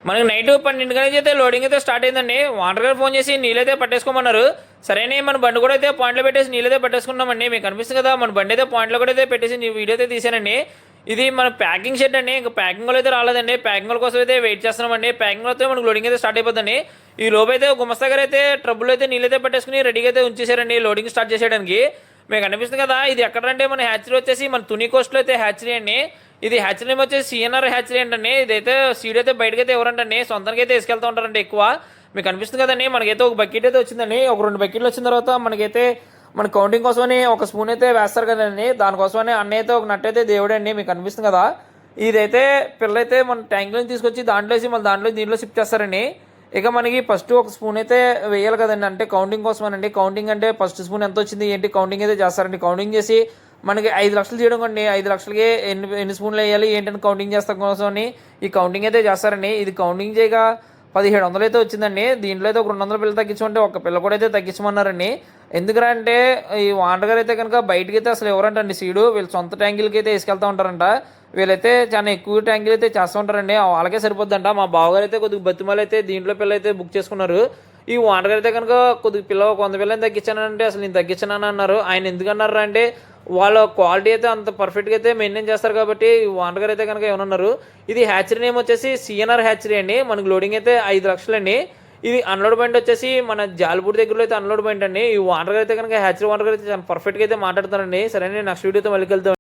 మనకి నైట్ 12 గంటల అయితే లోడింగ్ అయితే స్టార్ట్ అయిందండి. వాటర్ గారు ఫోన్ చేసి నీళ్ళైతే పట్టేసుకోమన్నారు. సరేనే మన బండి కూడా అయితే పాయింట్లో పెట్టేసి నీళ్ళైతే పట్టేసుకున్నామండి. మీకు కనిపిస్తుంది కదా మన బండి అయితే పాయింట్లో కూడా అయితే పెట్టేసి వీడియో అయితే తీసానండి. ఇది మన ప్యాకింగ్ షెడ్ అండి. ఇంకా ప్యాకింగ్ అయితే రాలేదండి. ప్యాకింగ్ కోసం అయితే వెయిట్ చేస్తున్నామండి. ప్యాకింగ్ అయితే మనకు లోడింగ్ అయితే స్టార్ట్ అయిపోతుంది. ఈ లోపు అయితే గుమస్తా గారు అయితే ట్రబుల్ అయితే నీళ్ళైతే పట్టేసుకుని రెడీగా అయితే ఉంచేసారండి లోడింగ్ స్టార్ట్ చేసేయడానికి. మీకు అనిపిస్తుంది కదా ఇది ఎక్కడంటే మన హ్యాచరీ వచ్చేసి మన తుని కోస్ట్లో అయితే హ్యాచరీ అండి. ఇది హ్యాచరీ నేమ్ వచ్చేసి సిఎన్ఆర్ హ్యాచరీ ఏంటండి. ఇదైతే సీడ్ అయితే బయటకు అయితే ఎవరంటండి సొంతానికి అయితే తీసుకెళ్తూ ఉంటారండి ఎక్కువ. మీకు అనిపిస్తుంది కదండి మనకైతే ఒక బకెట్ అయితే వచ్చిందండి. ఒక 2 బకెట్లు వచ్చిన తర్వాత మనకైతే మన కౌంటింగ్ కోసమని ఒక స్పూన్ అయితే వేస్తారు కదండి. దానికోసమని అన్న అయితే ఒక నట్టు అయితే దేవుడండి. మీకు అనిపిస్తుంది కదా ఇదైతే పిల్లలైతే మన ట్యాంక్లో తీసుకొచ్చి దాంట్లో వేసి మళ్ళీ దీంట్లో షిఫ్ట్ చేస్తారండి. ఇక మనకి ఫస్ట్ ఒక స్పూన్ అయితే వేయాలి కదండి. అంటే కౌంటింగ్ కోసమనండి. కౌంటింగ్ అంటే ఫస్ట్ స్పూన్ ఎంత వచ్చింది ఏంటి కౌంటింగ్ అయితే చేస్తారండి. కౌంటింగ్ చేసి మనకి 5 లక్షలు చేయడం కండి 5 లక్షలకి ఎన్ని స్పూన్లు వేయాలి ఏంటని కౌంటింగ్ చేస్తాం కోసమని ఈ కౌంటింగ్ అయితే చేస్తారండి. ఇది కౌంటింగ్ చేయగా 1700 అయితే వచ్చిందండి. దీంట్లో అయితే ఒక 200 పిల్లలు తగ్గించమంటే ఒక పిల్ల కూడా అయితే తగ్గించమన్నారండి. ఎందుకంటే అంటే ఈ వాటర్ గారు అయితే కనుక బయటకి అయితే అసలు ఎవరంటండి సీడు వీళ్ళు సొంత ట్యాంకులకి అయితే వేసుకెళ్తూ ఉంటారంట. వీళ్ళైతే చాలా ఎక్కువ ట్యాంకులు అయితే చేస్తూ ఉంటారండి. వాళ్ళకే సరిపోద్దంట. మా బావగారు అయితే కొద్దిగా బతిమాలు అయితే దీంట్లో పిల్ల అయితే బుక్ చేసుకున్నారు. ఈ వాటర్ గారు అయితే కనుక కొద్దిగా కొంత పిల్లని తగ్గించానంటే అసలు నేను తగ్గించానని అన్నారు. ఆయన ఎందుకన్నారు అంటే వాళ్ళ క్వాలిటీ అయితే అంత పర్ఫెక్ట్గా అయితే మెయింటైన్ చేస్తారు కాబట్టి వాటర్ గారు అయితే కనుక ఏమన్నారు. ఇది హ్యాచరీ నేమ్ వచ్చేసి సిఎన్ఆర్ హ్యాచరీ అండి. మనకి లోడింగ్ అయితే 5 లక్షలు అండి. ఇది అన్లోడ్ పాయింట్ వచ్చేసి మన జాలిపూడి దగ్గరలో అయితే అన్లోడ్ పాయింట్ అండి. ఈ వాటర్ గారు అయితే కనుక హ్యాచరీ వాటర్ గారు అయితే పర్ఫెక్ట్గా అయితే మాట్లాడుతారండి. సరే నెక్స్ట్ వీడియోతో మళ్ళీ వెళ్తాం.